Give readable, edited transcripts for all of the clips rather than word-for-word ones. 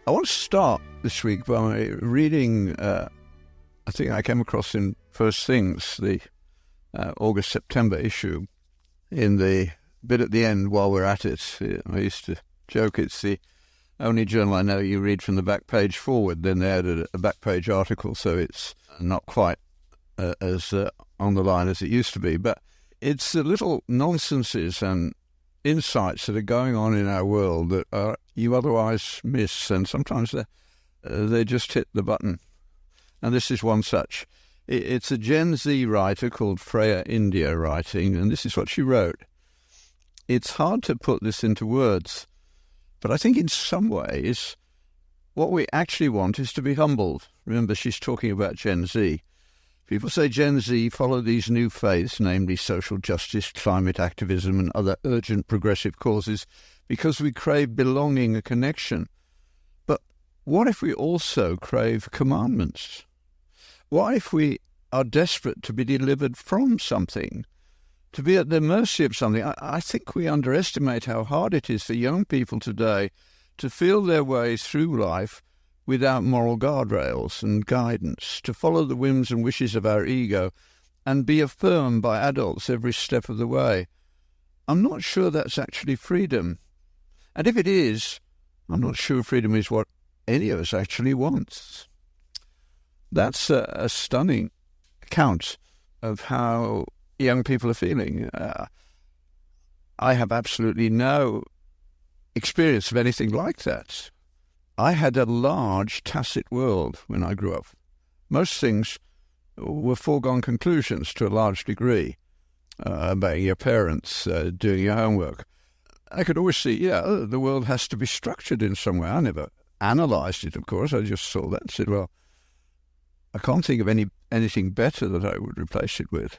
I want to start this week by reading, I think I came across in First Things, the August-September issue, in the bit at the end while we're at it. I used to joke it's the only journal I know you read from the back page forward. Then they added a back page article, so it's not quite as on the line as it used to be. But it's the little nonsenses and insights that are going on in our world that you otherwise miss, and sometimes they just hit the button. And this is one such. It's a Gen Z writer called Freya India writing, and this is what she wrote. It's hard to put this into words, but I think in some ways what we actually want is to be humbled. Remember, she's talking about Gen Z. People say Gen Z follow these new faiths, namely social justice, climate activism, and other urgent progressive causes, because we crave belonging and connection. But what if we also crave commandments? What if we are desperate to be delivered from something, to be at the mercy of something? I think we underestimate how hard it is for young people today to feel their way through life without moral guardrails and guidance, to follow the whims and wishes of our ego and be affirmed by adults every step of the way. I'm not sure that's actually freedom. And if it is, I'm not sure freedom is what any of us actually wants. That's a stunning account of how young people are feeling. I have absolutely no experience of anything like that. I had a large tacit world when I grew up. Most things were foregone conclusions to a large degree. Obeying your parents, doing your homework. I could always see, the world has to be structured in some way. I never analysed it, of course. I just saw that and said, well, I can't think of anything better that I would replace it with.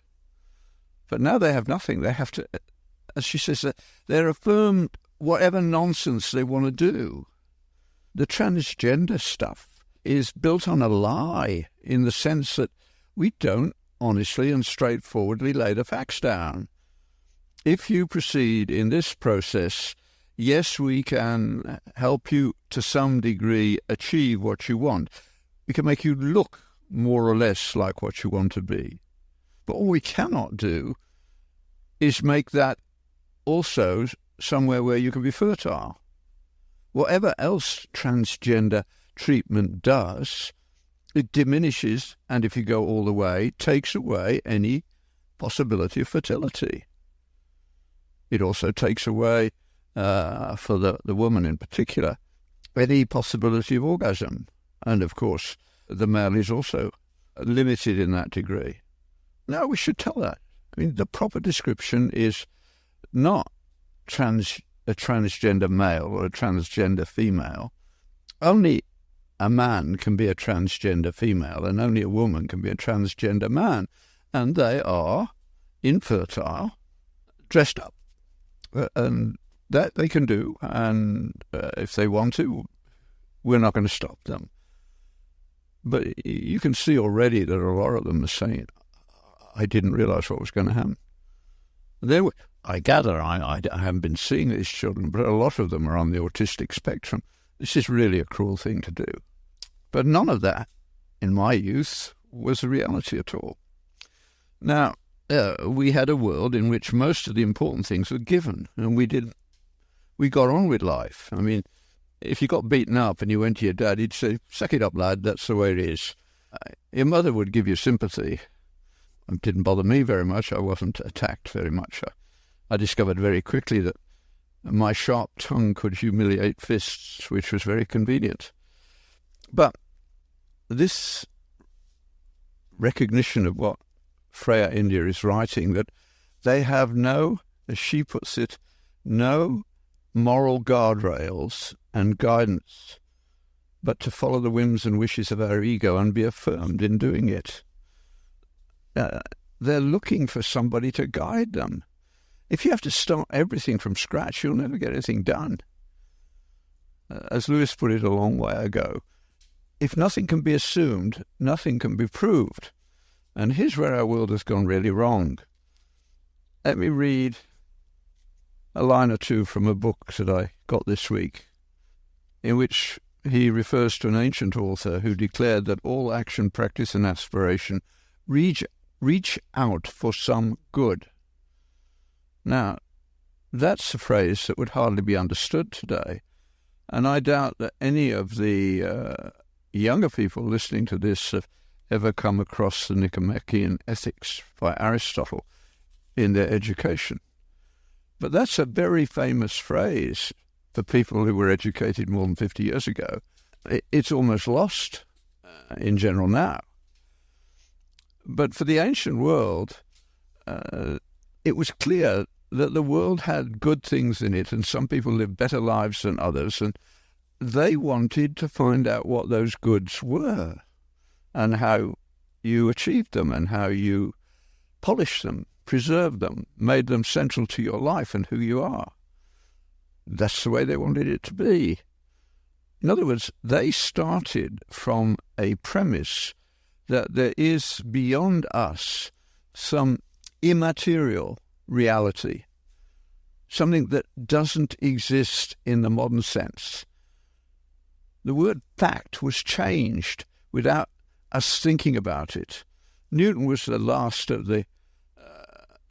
But now they have nothing. They have to, as she says, they're affirmed whatever nonsense they want to do. The transgender stuff is built on a lie in the sense that we don't honestly and straightforwardly lay the facts down. If you proceed in this process, yes, we can help you to some degree achieve what you want. We can make you look more or less like what you want to be. But all we cannot do is make that also somewhere where you can be fertile. Whatever else transgender treatment does, it diminishes, and if you go all the way, takes away any possibility of fertility. It also takes away, for the woman in particular, any possibility of orgasm. And of course, the male is also limited in that degree. No, we should tell that. I mean, the proper description is not a transgender male or a transgender female. Only a man can be a transgender female, and only a woman can be a transgender man. And they are infertile, dressed up. And that they can do, and if they want to, we're not going to stop them. But you can see already that a lot of them are saying, I didn't realise what was going to happen. I gather, I haven't been seeing these children, but a lot of them are on the autistic spectrum. This is really a cruel thing to do. But none of that, in my youth, was a reality at all. Now, we had a world in which most of the important things were given, and we got on with life. I mean, if you got beaten up and you went to your dad, he'd say, suck it up, lad, that's the way it is. Your mother would give you sympathy. It didn't bother me very much. I wasn't attacked very much. I discovered very quickly that my sharp tongue could humiliate fists, which was very convenient. But this recognition of what Freya India is writing, that they have no, as she puts it, no moral guardrails and guidance, but to follow the whims and wishes of our ego and be affirmed in doing it. They're looking for somebody to guide them. If you have to start everything from scratch, you'll never get anything done. As Lewis put it a long way ago, if nothing can be assumed, nothing can be proved. And here's where our world has gone really wrong. Let me read a line or two from a book that I got this week, in which he refers to an ancient author who declared that all action, practice, and aspiration reach out for some good. Now, that's a phrase that would hardly be understood today, and I doubt that any of the younger people listening to this have ever come across the Nicomachean Ethics by Aristotle in their education. But that's a very famous phrase for people who were educated more than 50 years ago. It's almost lost in general now. But for the ancient world, it was clear that the world had good things in it, and some people lived better lives than others, and they wanted to find out what those goods were and how you achieved them and how you polished them, preserved them, made them central to your life and who you are. That's the way they wanted it to be. In other words, they started from a premise that there is beyond us some immaterial reality, something that doesn't exist in the modern sense. The word fact was changed without us thinking about it. Newton was the last of the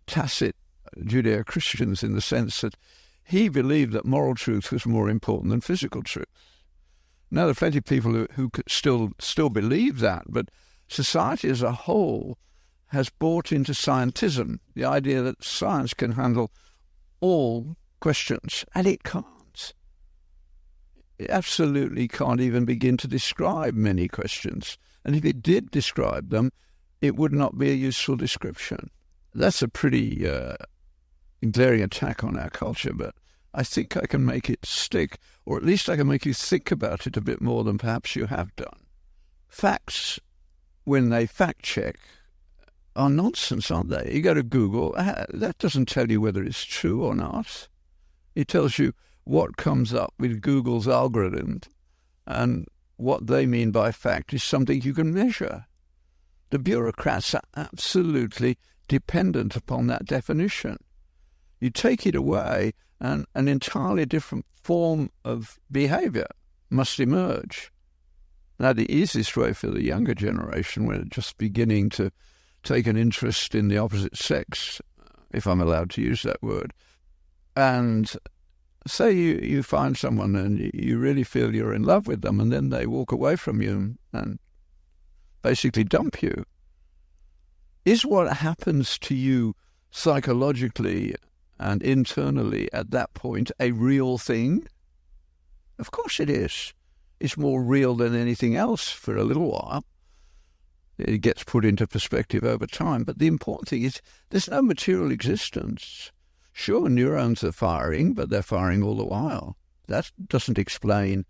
tacit Judeo-Christians in the sense that he believed that moral truth was more important than physical truth. Now, there are plenty of people who still believe that, but society as a whole has bought into scientism, the idea that science can handle all questions, and it can't. It absolutely can't even begin to describe many questions. And if it did describe them, it would not be a useful description. That's a pretty glaring attack on our culture, but I think I can make it stick, or at least I can make you think about it a bit more than perhaps you have done. Facts, when they fact-check, are nonsense, aren't they? You go to Google, that doesn't tell you whether it's true or not. It tells you what comes up with Google's algorithm, and what they mean by fact is something you can measure. The bureaucrats are absolutely dependent upon that definition. You take it away, and an entirely different form of behaviour must emerge. Now, the easiest way for the younger generation, when they're just beginning to take an interest in the opposite sex, if I'm allowed to use that word, and say you find someone and you really feel you're in love with them, and then they walk away from you and basically dump you. Is what happens to you psychologically and internally at that point a real thing? Of course it is. It's more real than anything else for a little while. It gets put into perspective over time. But the important thing is there's no material existence. Sure, neurons are firing, but they're firing all the while. That doesn't explain.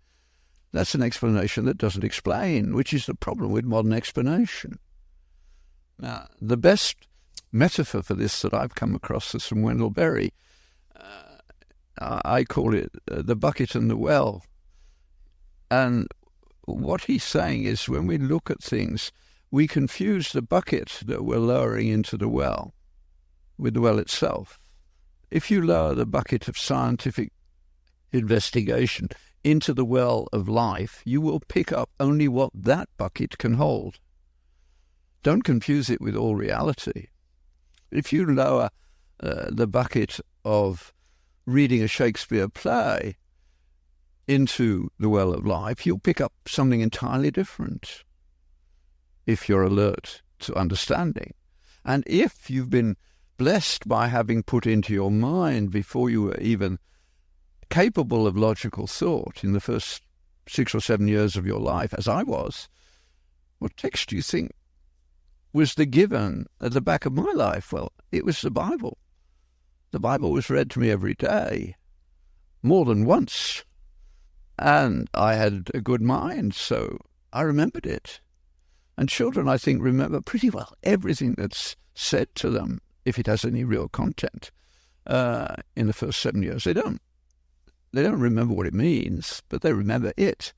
That's an explanation that doesn't explain, which is the problem with modern explanation. Now, the best metaphor for this that I've come across is from Wendell Berry. I call it the bucket and the well. And what he's saying is when we look at things, we confuse the bucket that we're lowering into the well with the well itself. If you lower the bucket of scientific investigation into the well of life, you will pick up only what that bucket can hold. Don't confuse it with all reality. If you lower the bucket of reading a Shakespeare play into the well of life, you'll pick up something entirely different if you're alert to understanding. And if you've been blessed by having put into your mind before you were even capable of logical thought in the first 6 or 7 years of your life, as I was, what text do you think was the given at the back of my life? Well, it was the Bible. The Bible was read to me every day, more than once. And I had a good mind, so I remembered it. And children, I think, remember pretty well everything that's said to them, if it has any real content, in the first 7 years. They don't remember what it means, but they remember it.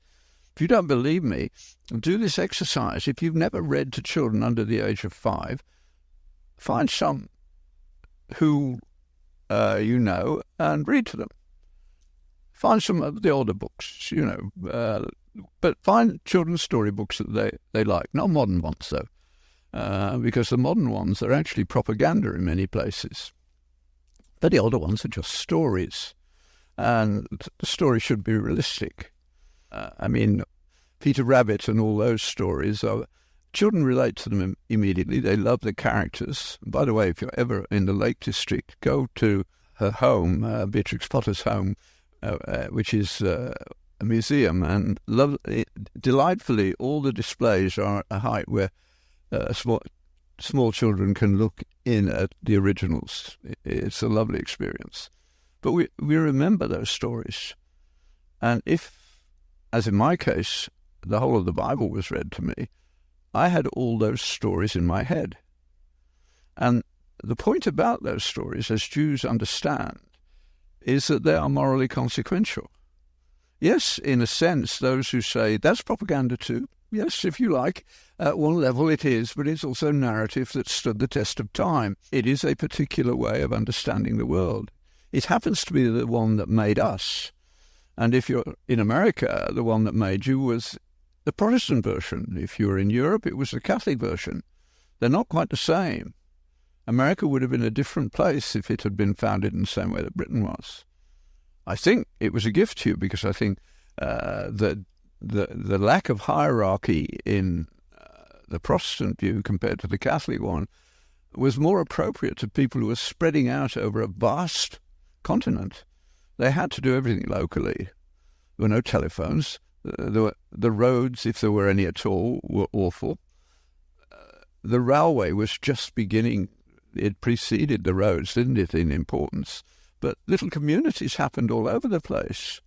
If you don't believe me, do this exercise. If you've never read to children under the age of 5, find some who you know and read to them. Find some of the older books, But find children's storybooks that they like, not modern ones though, because the modern ones are actually propaganda in many places. But the older ones are just stories, and the story should be realistic. Peter Rabbit and all those stories children relate to them immediately. They love the characters. By the way, if you're ever in the Lake District, go to her home, Beatrix Potter's home, which is a museum, and delightfully, all the displays are at a height where small children can look in at the originals. It's a lovely experience. But we remember those stories. And if, as in my case, the whole of the Bible was read to me, I had all those stories in my head. And the point about those stories, as Jews understand, is that they are morally consequential. Yes, in a sense, those who say that's propaganda too, yes, if you like, at one level it is, but it's also narrative that stood the test of time. It is a particular way of understanding the world. It happens to be the one that made us. And if you're in America, the one that made you was the Protestant version. If you were in Europe, it was the Catholic version. They're not quite the same. America would have been a different place if it had been founded in the same way that Britain was. I think it was a gift to you because I think that the lack of hierarchy in the Protestant view compared to the Catholic one was more appropriate to people who were spreading out over a vast continent. They had to do everything locally. There were no telephones. The roads, if there were any at all, were awful. The railway was just beginning. It preceded the roads, didn't it, in importance? But little communities happened all over the place.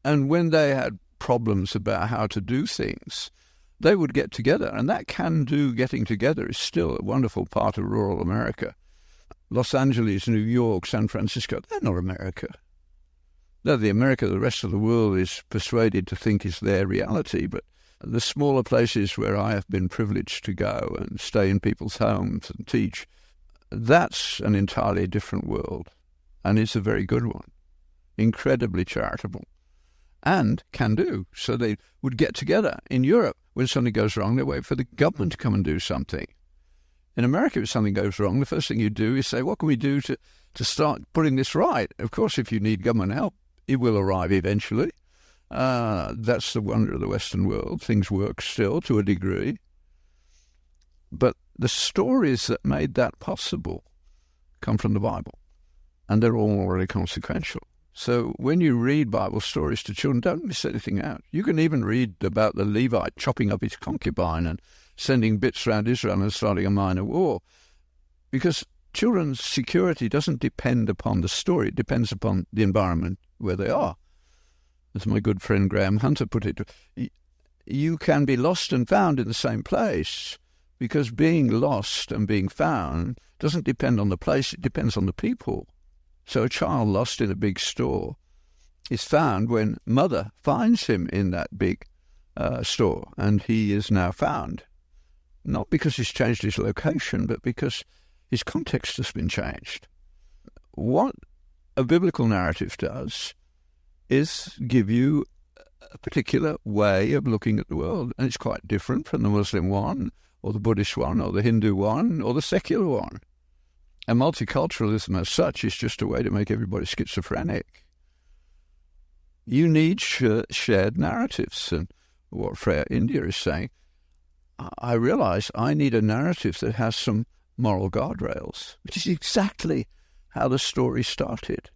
And when they had problems about how to do things, they would get together. And that can-do getting together is still a wonderful part of rural America. Los Angeles, New York, San Francisco, they're not America. They're the America the rest of the world is persuaded to think is their reality, but the smaller places where I have been privileged to go and stay in people's homes and teach, that's an entirely different world, and it's a very good one, incredibly charitable, and can do. So they would get together. In Europe, when something goes wrong, they wait for the government to come and do something. In America, if something goes wrong, the first thing you do is say, what can we do to start putting this right? Of course, if you need government help, it will arrive eventually. That's the wonder of the Western world. Things work still to a degree. But the stories that made that possible come from the Bible, and they're all morally consequential. So when you read Bible stories to children, don't miss anything out. You can even read about the Levite chopping up his concubine and sending bits around Israel and starting a minor war, because children's security doesn't depend upon the story. It depends upon the environment where they are. As my good friend Graham Hunter put it, you can be lost and found in the same place, because being lost and being found doesn't depend on the place, it depends on the people. So a child lost in a big store is found when mother finds him in that big store, and he is now found. Not because he's changed his location, but because his context has been changed. What a biblical narrative does is give you a particular way of looking at the world, and it's quite different from the Muslim one, or the Buddhist one, or the Hindu one, or the secular one. And multiculturalism as such is just a way to make everybody schizophrenic. You need shared narratives, and what Freya India is saying, I realize I need a narrative that has some moral guardrails, which is exactly how the story started.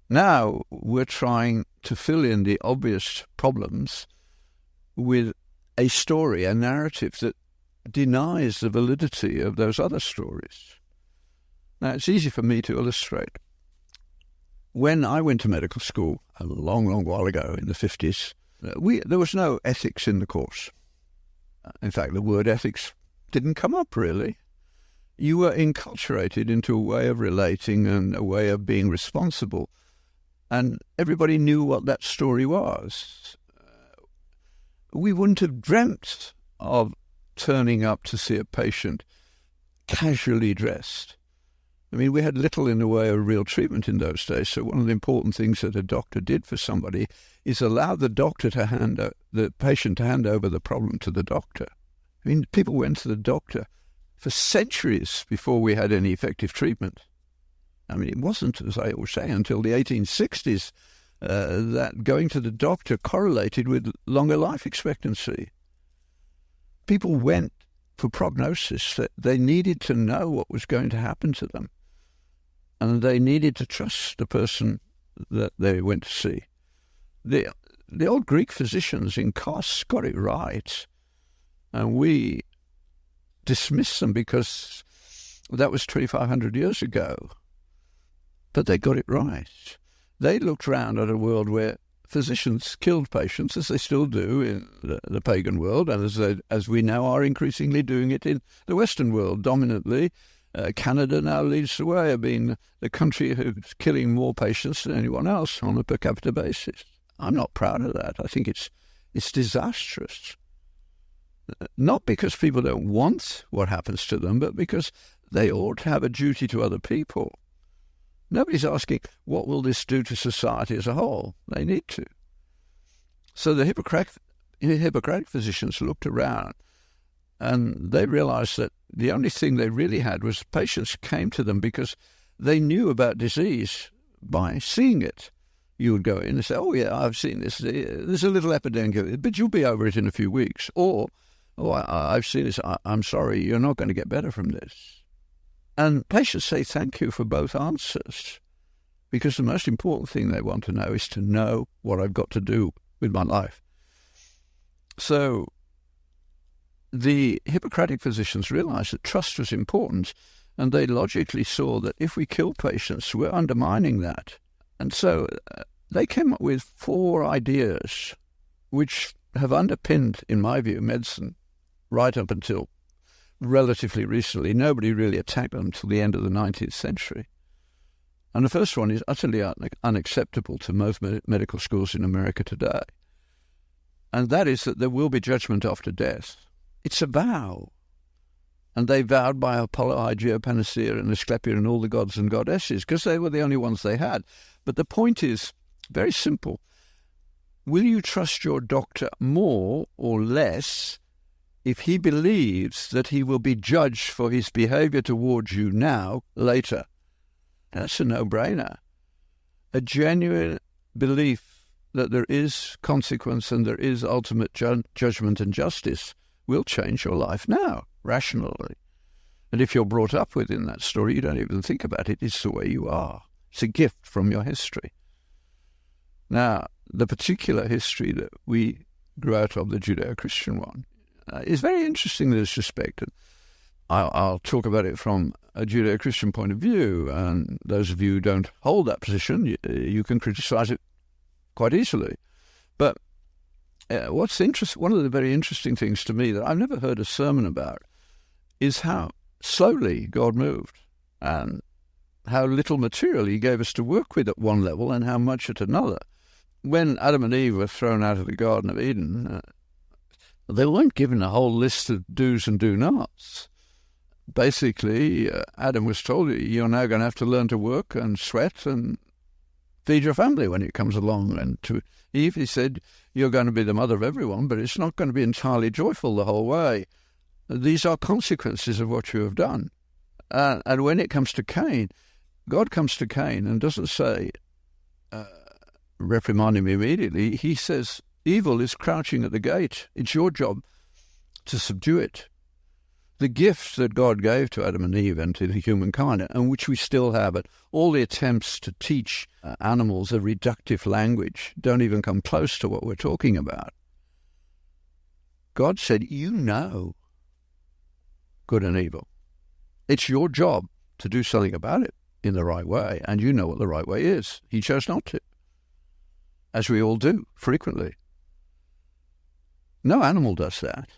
Now we're trying to fill in the obvious problems with a story, a narrative that denies the validity of those other stories. Now, it's easy for me to illustrate. When I went to medical school a long, long while ago in the 50s, there was no ethics in the course. In fact, the word ethics didn't come up, really. You were enculturated into a way of relating and a way of being responsible, and everybody knew what that story was. We wouldn't have dreamt of turning up to see a patient casually dressed. I mean, we had little in the way of real treatment in those days. So one of the important things that a doctor did for somebody is allow the doctor to the patient to hand over the problem to the doctor. I mean, people went to the doctor for centuries before we had any effective treatment. I mean, it wasn't, as I always say, until the 1860s that going to the doctor correlated with longer life expectancy. People went for prognosis. That they needed to know what was going to happen to them. And they needed to trust the person that they went to see. The old Greek physicians in Kos got it right. And we dismissed them because that was 2,500 years ago. But they got it right. They looked round at a world where physicians killed patients, as they still do in the pagan world, and as we now are increasingly doing it in the Western world, dominantly. Canada now leads the way of being the country who's killing more patients than anyone else on a per capita basis. I'm not proud of that. I think it's disastrous. Not because people don't want what happens to them, but because they ought to have a duty to other people. Nobody's asking, what will this do to society as a whole? They need to. So the Hippocratic physicians looked around and they realized that the only thing they really had was patients came to them because they knew about disease by seeing it. You would go in and say, oh, yeah, I've seen this. There's a little epidemic, but you'll be over it in a few weeks. Or, oh, I've seen this. I'm sorry, you're not going to get better from this. And patients say thank you for both answers because the most important thing they want to know is to know what I've got to do with my life. So the Hippocratic physicians realized that trust was important, and they logically saw that if we kill patients, we're undermining that. And so they came up with 4 ideas which have underpinned, in my view, medicine right up until relatively recently. Nobody really attacked them until the end of the 19th century. And the first one is utterly unacceptable to most medical schools in America today. And that is that there will be judgment after death. It's a vow. And they vowed by Apollo, Hygeia, Panacea, and Asclepius, and all the gods and goddesses, because they were the only ones they had. But the point is very simple. Will you trust your doctor more or less if he believes that he will be judged for his behavior towards you now, later? That's a no-brainer. A genuine belief that there is consequence and there is ultimate judgment and justice will change your life now, rationally. And if you're brought up within that story, you don't even think about it. It's the way you are. It's a gift from your history. Now, the particular history that we grew out of, the Judeo-Christian one, is very interesting in this respect. And I'll talk about it from a Judeo-Christian point of view, and those of you who don't hold that position, you can criticize it quite easily. But what's interesting, one of the very interesting things to me that I've never heard a sermon about is how slowly God moved and how little material he gave us to work with at one level and how much at another. When Adam and Eve were thrown out of the Garden of Eden, they weren't given a whole list of do's and do-nots. Basically, Adam was told, you're now going to have to learn to work and sweat and feed your family when it comes along. And to Eve, he said, you're going to be the mother of everyone, but it's not going to be entirely joyful the whole way. These are consequences of what you have done. And when it comes to Cain, God comes to Cain and doesn't say, reprimand him immediately. He says, evil is crouching at the gate. It's your job to subdue it. The gift that God gave to Adam and Eve and to the humankind, and which we still have, but all the attempts to teach animals a reductive language don't even come close to what we're talking about. God said, you know good and evil. It's your job to do something about it in the right way, and you know what the right way is. He chose not to, as we all do frequently. No animal does that.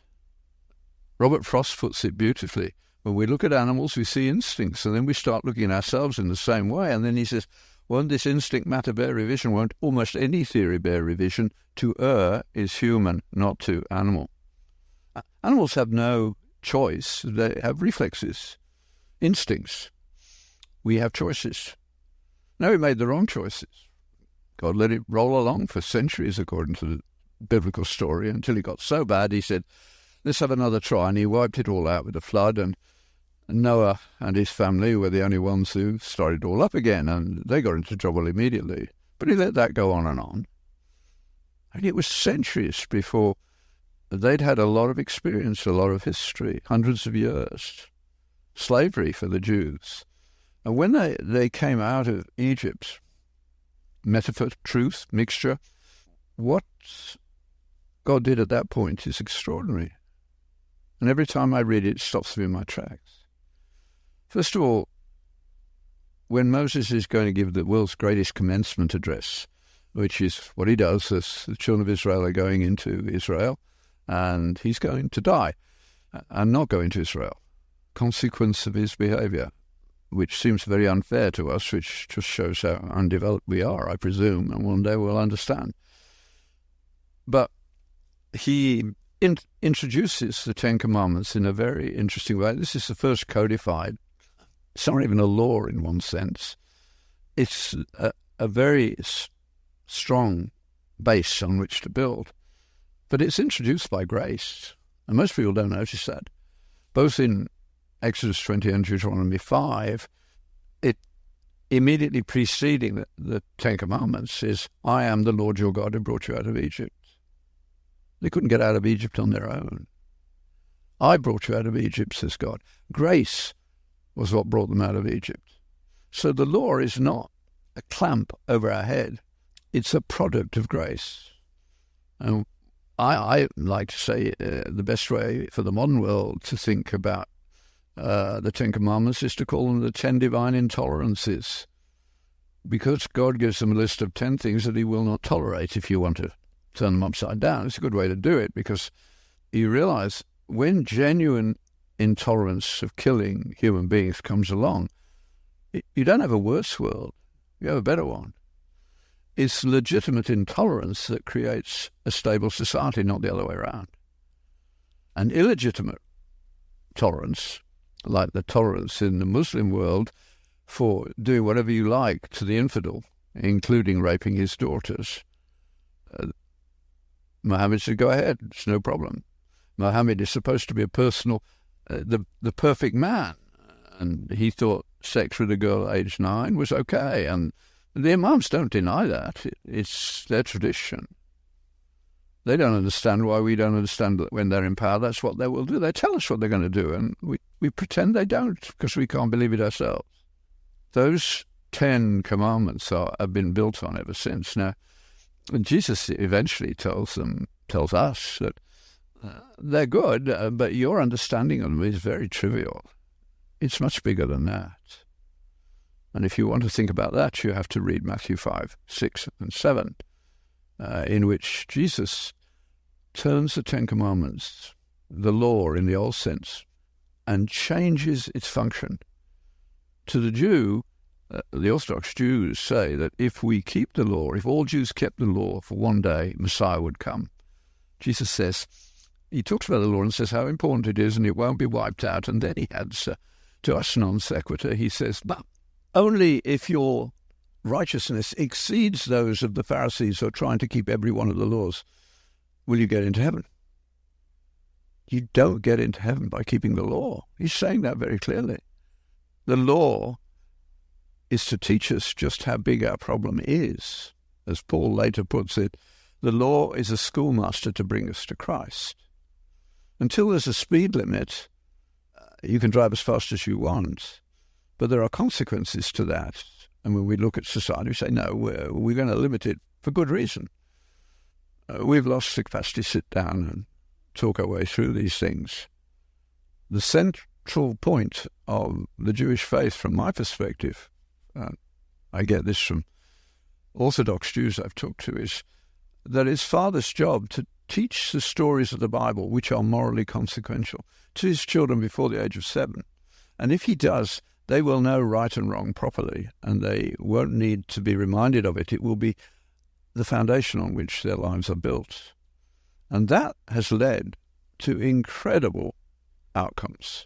Robert Frost puts it beautifully. When we look at animals, we see instincts, and then we start looking at ourselves in the same way. And then he says, won't this instinct matter bear revision? Won't almost any theory bear revision? To err is human, not to animal. Animals have no choice. They have reflexes, instincts. we have choices. No, he made the wrong choices. God let it roll along for centuries, according to the biblical story, until it got so bad, he said, let's have another try. And he wiped it all out with a flood, and Noah and his family were the only ones who started it all up again, and they got into trouble immediately. But he let that go on. And it was centuries before they'd had a lot of experience, a lot of history, hundreds of years. Slavery for the Jews. And when they came out of Egypt, metaphor, truth, mixture, what God did at that point is extraordinary. And every time I read it, it stops me in my tracks. First of all, when Moses is going to give the world's greatest commencement address, which is what he does as the children of Israel are going into Israel, and he's going to die and not go into Israel. Consequence of his behavior, which seems very unfair to us, which just shows how undeveloped we are, I presume, and one day we'll understand. But he introduces the Ten Commandments in a very interesting way. This is the first codified. It's not even a law in one sense. It's a very strong base on which to build. But it's introduced by grace, and most people don't notice that. Both in Exodus 20 and Deuteronomy 5, it immediately preceding the Ten Commandments is, I am the Lord your God who brought you out of Egypt. They couldn't get out of Egypt on their own. I brought you out of Egypt, says God. Grace was what brought them out of Egypt. So the law is not a clamp over our head. It's a product of grace. And I like to say the best way for the modern world to think about the Ten Commandments is to call them the 10 divine intolerances, because God gives them a list of 10 things that he will not tolerate if you want to turn them upside down. It's a good way to do it, because you realize when genuine intolerance of killing human beings comes along, you don't have a worse world, you have a better one. It's legitimate intolerance that creates a stable society, not the other way around. And illegitimate tolerance, like the tolerance in the Muslim world for doing whatever you like to the infidel, including raping his daughters. Muhammad said, go ahead, it's no problem. Muhammad is supposed to be a personal, the perfect man. And he thought sex with a girl aged 9 was okay. And the Imams don't deny that. It's their tradition. They don't understand why we don't understand that when they're in power, that's what they will do. They tell us what they're going to do, and we pretend they don't because we can't believe it ourselves. Those 10 commandments have been built on ever since. Now, Jesus eventually tells us that they're good, but your understanding of them is very trivial. It's much bigger than that. And if you want to think about that, you have to read Matthew 5, 6, and 7, in which Jesus turns the Ten Commandments, the law in the old sense, and changes its function. To the Jew, the Orthodox Jews say that if we keep the law, if all Jews kept the law for one day, Messiah would come. Jesus says, he talks about the law and says how important it is and it won't be wiped out. And then he adds to us non sequitur, he says, but only if your righteousness exceeds those of the Pharisees who are trying to keep every one of the laws, will you get into heaven? You don't get into heaven by keeping the law. He's saying that very clearly. The law is to teach us just how big our problem is. As Paul later puts it, the law is a schoolmaster to bring us to Christ. Until there's a speed limit, you can drive as fast as you want, but there are consequences to that. And when we look at society, we say, no, we're going to limit it for good reason. We've lost the capacity to sit down and talk our way through these things. The central point of the Jewish faith, from my perspective, I get this from Orthodox Jews I've talked to, is that it's Father's job to teach the stories of the Bible, which are morally consequential, to his children before the age of 7. And if he does, they will know right and wrong properly, and they won't need to be reminded of it. It will be the foundation on which their lives are built. And that has led to incredible outcomes.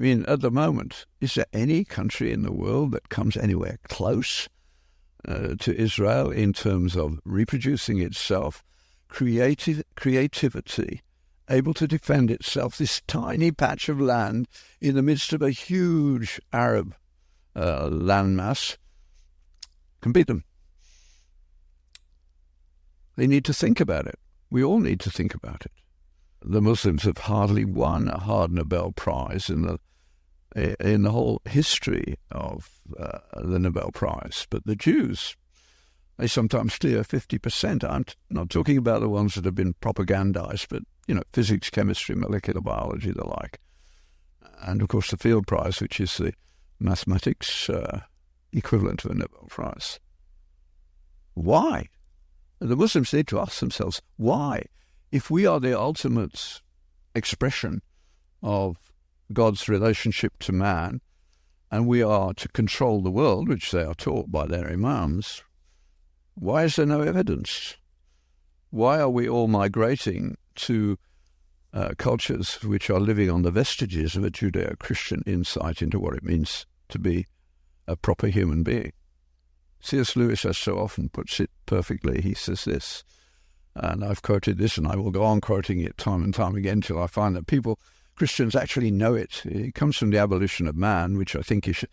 I mean, at the moment, is there any country in the world that comes anywhere close to Israel in terms of reproducing itself, creativity, able to defend itself, this tiny patch of land in the midst of a huge Arab landmass, can beat them? They need to think about it. We all need to think about it. The Muslims have hardly won a hard Nobel Prize in the whole history of the Nobel Prize. But the Jews, they sometimes clear 50%. I'm not talking about the ones that have been propagandized, but, physics, chemistry, molecular biology, the like. And, of course, the Field Prize, which is the mathematics equivalent to a Nobel Prize. Why? The Muslims need to ask themselves, why? If we are the ultimate expression of God's relationship to man, and we are to control the world, which they are taught by their imams, why is there no evidence? Why are we all migrating to cultures which are living on the vestiges of a Judeo-Christian insight into what it means to be a proper human being? C.S. Lewis, as so often puts it perfectly, he says this, and I've quoted this and I will go on quoting it time and time again till I find that Christians actually know it. It comes from the abolition of man, which I think is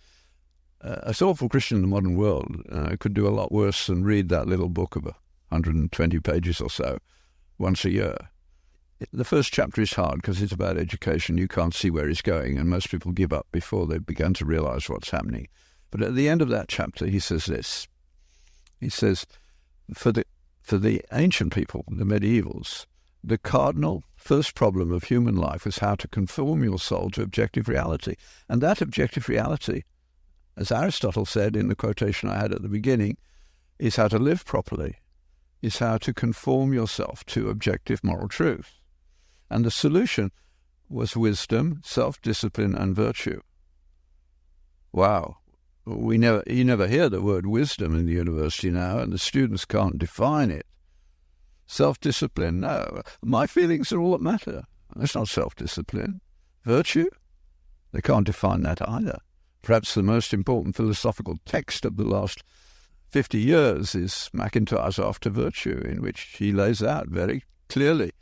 a thoughtful Christian in the modern world could do a lot worse than read that little book of 120 pages or so once a year. The first chapter is hard because it's about education. You can't see where he's going, and most people give up before they've begun to realize what's happening. But at the end of that chapter, he says this. He says, for the ancient people, the medievals, the cardinal first problem of human life was how to conform your soul to objective reality. And that objective reality, as Aristotle said in the quotation I had at the beginning, is how to live properly, is how to conform yourself to objective moral truth. And the solution was wisdom, self-discipline, and virtue. Wow. You never hear the word wisdom in the university now, and the students can't define it. Self-discipline, no. My feelings are all that matter. That's not self-discipline. Virtue? They can't define that either. Perhaps the most important philosophical text of the last 50 years is MacIntyre's After Virtue, in which he lays out very clearly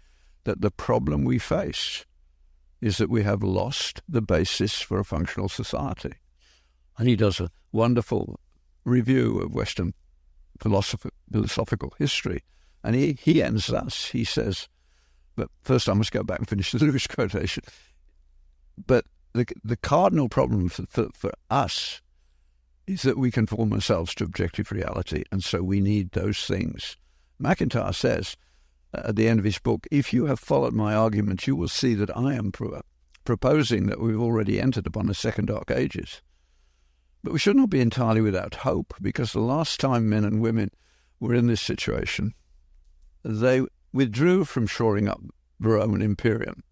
that the problem we face is that we have lost the basis for a functional society. And he does a wonderful review of Western philosophical history. And he ends thus. He says, but first I must go back and finish the Lewis quotation. But the cardinal problem for us is that we conform ourselves to objective reality, and so we need those things. MacIntyre says at the end of his book, if you have followed my arguments, you will see that I am proposing that we've already entered upon the second dark ages. But we should not be entirely without hope, because the last time men and women were in this situation, they withdrew from shoring up the Roman Imperium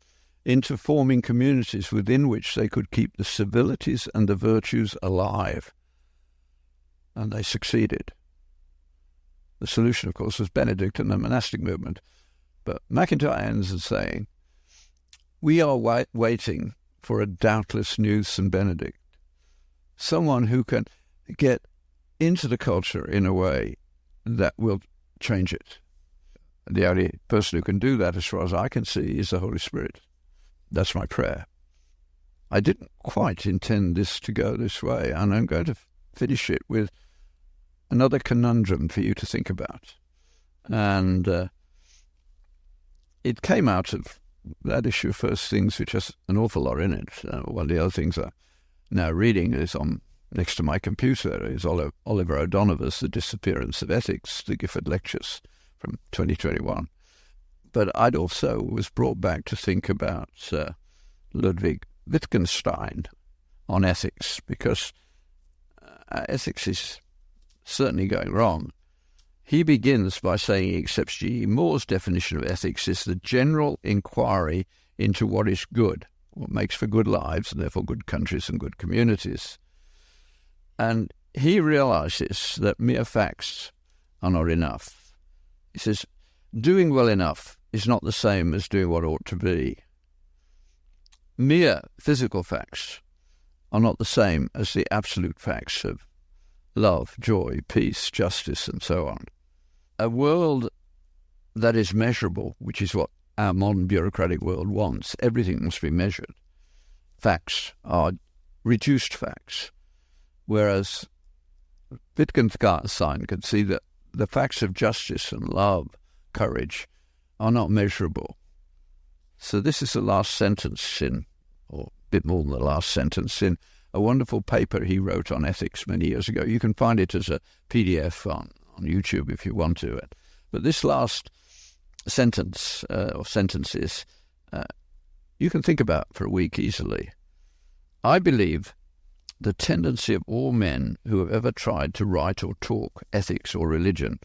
into forming communities within which they could keep the civilities and the virtues alive. And they succeeded. The solution, of course, was Benedict and the monastic movement. But MacIntyre ends in saying, we are waiting for a doubtless new St. Benedict, someone who can get into the culture in a way that will change it. The only person who can do that, as far as I can see, is the Holy Spirit. That's my prayer. I didn't quite intend this to go this way, and I'm going to finish it with another conundrum for you to think about. And it came out of that issue of First Things, which has an awful lot in it. One of the other things I'm now reading is on next to my computer is Oliver O'Donovan's The Disappearance of Ethics, the Gifford Lectures from 2021. But I'd also was brought back to think about Ludwig Wittgenstein on ethics, because ethics is certainly going wrong. He begins by saying he accepts G.E. Moore's definition of ethics is the general inquiry into what is good, what makes for good lives and therefore good countries and good communities. And he realizes that mere facts are not enough. He says, doing well enough is not the same as doing what ought to be. Mere physical facts are not the same as the absolute facts of love, joy, peace, justice, and so on. A world that is measurable, which is what our modern bureaucratic world wants, everything must be measured. Facts are reduced facts, whereas Wittgenstein could see that the facts of justice and love, courage, are not measurable. So this is the last sentence or a bit more than the last sentence in a wonderful paper he wrote on ethics many years ago. You can find it as a PDF on YouTube if you want to. But this last sentence or sentences you can think about for a week easily. I believe the tendency of all men who have ever tried to write or talk ethics or religion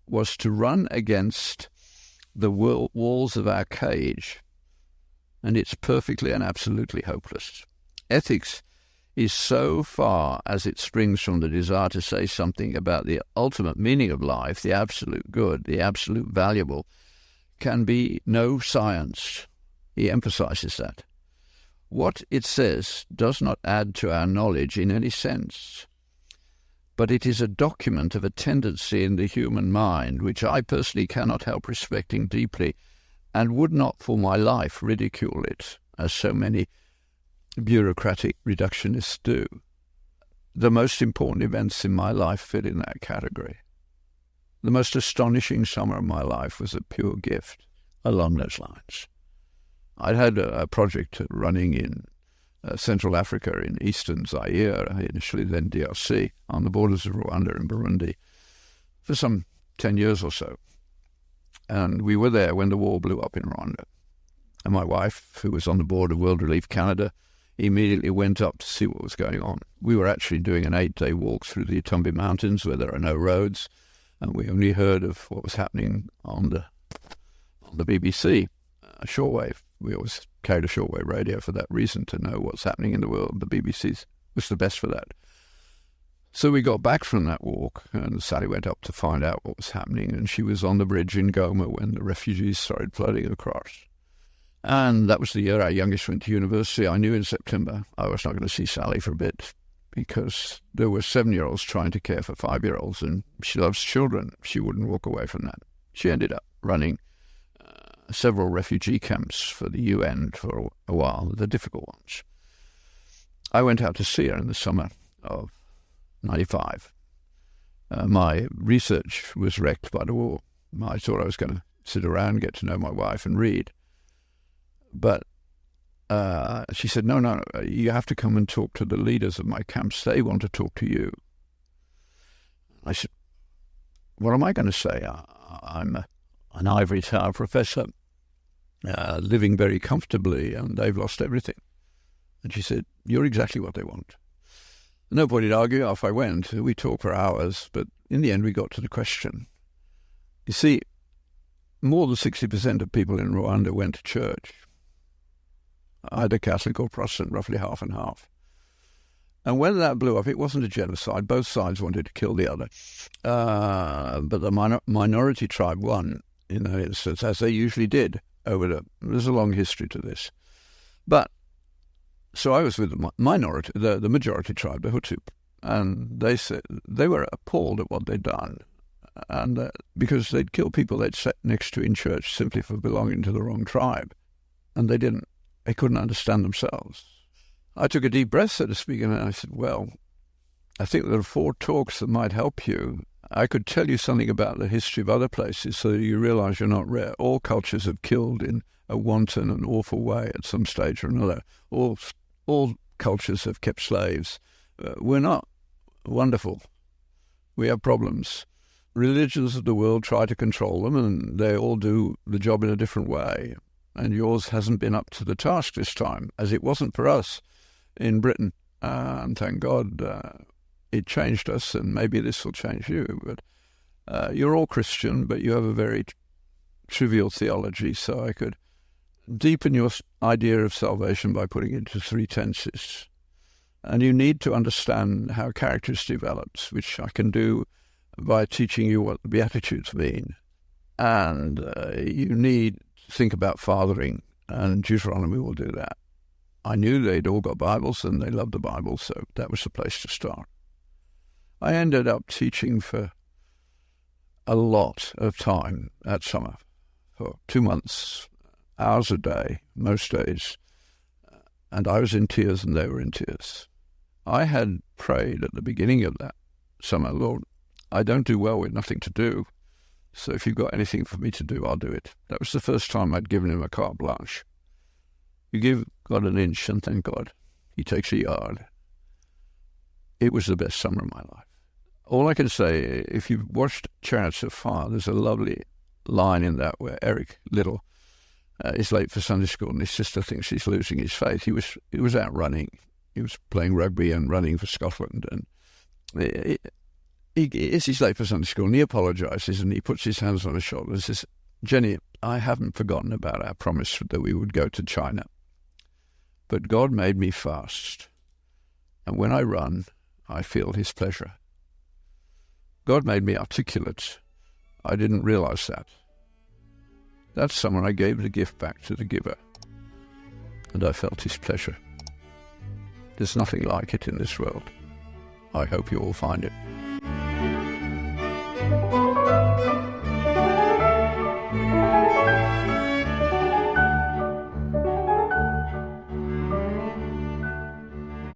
was to run against the walls of our cage, and it's perfectly and absolutely hopeless. Ethics is so far as it springs from the desire to say something about the ultimate meaning of life, the absolute good, the absolute valuable, can be no science. He emphasizes that. What it says does not add to our knowledge in any sense, but it is a document of a tendency in the human mind which I personally cannot help respecting deeply and would not for my life ridicule it, as so many bureaucratic reductionists do. The most important events in my life fit in that category. The most astonishing summer of my life was a pure gift along those lines. I'd had a project running in Central Africa, in eastern Zaire, initially then DRC, on the borders of Rwanda and Burundi, for some 10 years or so. And we were there when the war blew up in Rwanda. And my wife, who was on the board of World Relief Canada, immediately went up to see what was going on. We were actually doing an 8-day walk through the Itumbi Mountains where there are no roads, and we only heard of what was happening on the BBC, shortwave. We always carried a shortwave radio for that reason, to know what's happening in the world. The BBC was the best for that. So we got back from that walk, and Sally went up to find out what was happening, and she was on the bridge in Goma when the refugees started flooding across. And that was the year our youngest went to university. I knew in September I was not going to see Sally for a bit, because there were 7-year-olds trying to care for 5-year-olds, and she loves children. She wouldn't walk away from that. She ended up running several refugee camps for the UN for a while, the difficult ones. I went out to see her in the summer of 95. My research was wrecked by the war. I thought I was going to sit around, get to know my wife and read. But she said, no, you have to come and talk to the leaders of my camps. They want to talk to you. I said, what am I going to say? I'm an ivory tower professor, living very comfortably, and they've lost everything. And she said, you're exactly what they want. Nobody'd argue. Off I went. We talked for hours, but in the end we got to the question. You see, more than 60% of people in Rwanda went to church, either Catholic or Protestant, roughly half and half. And when that blew up, it wasn't a genocide. Both sides wanted to kill the other. But the minority tribe won in that instance, as they usually did. There's a long history to this. But so I was with the minority, the majority tribe, the Hutu, and they said they were appalled at what they'd done, and because they'd killed people they'd sat next to in church simply for belonging to the wrong tribe, and they couldn't understand themselves. I took a deep breath, so to speak, and I said, well, I think there are 4 talks that might help you. I could tell you something about the history of other places so that you realize you're not rare. All cultures have killed in a wanton and awful way at some stage or another. All cultures have kept slaves. We're not wonderful. We have problems. Religions of the world try to control them, and they all do the job in a different way. And yours hasn't been up to the task this time, as it wasn't for us in Britain. And thank God it changed us, and maybe this will change you. But you're all Christian, but you have a very trivial theology, so I could deepen your idea of salvation by putting it into 3 tenses. And you need to understand how character is developed, which I can do by teaching you what the Beatitudes mean. And you need to think about fathering, and Deuteronomy will do that. I knew they'd all got Bibles and they loved the Bible, so that was the place to start. I ended up teaching for a lot of time that summer, for 2 months, hours a day, most days, and I was in tears and they were in tears. I had prayed at the beginning of that summer, Lord, I don't do well with nothing to do, so if you've got anything for me to do, I'll do it. That was the first time I'd given him a carte blanche. You give God an inch and thank God he takes a yard. It was the best summer of my life. All I can say, if you've watched Chariots of Fire, there's a lovely line in that where Eric Little is late for Sunday school and his sister thinks he's losing his faith. He was out running. He was playing rugby and running for Scotland. And he's late for Sunday school and he apologises and he puts his hands on her shoulder and says, Jenny, I haven't forgotten about our promise that we would go to China. But God made me fast. And when I run, I feel his pleasure. God made me articulate. I didn't realize that. That summer I gave the gift back to the giver, and I felt his pleasure. There's nothing like it in this world. I hope you all find it.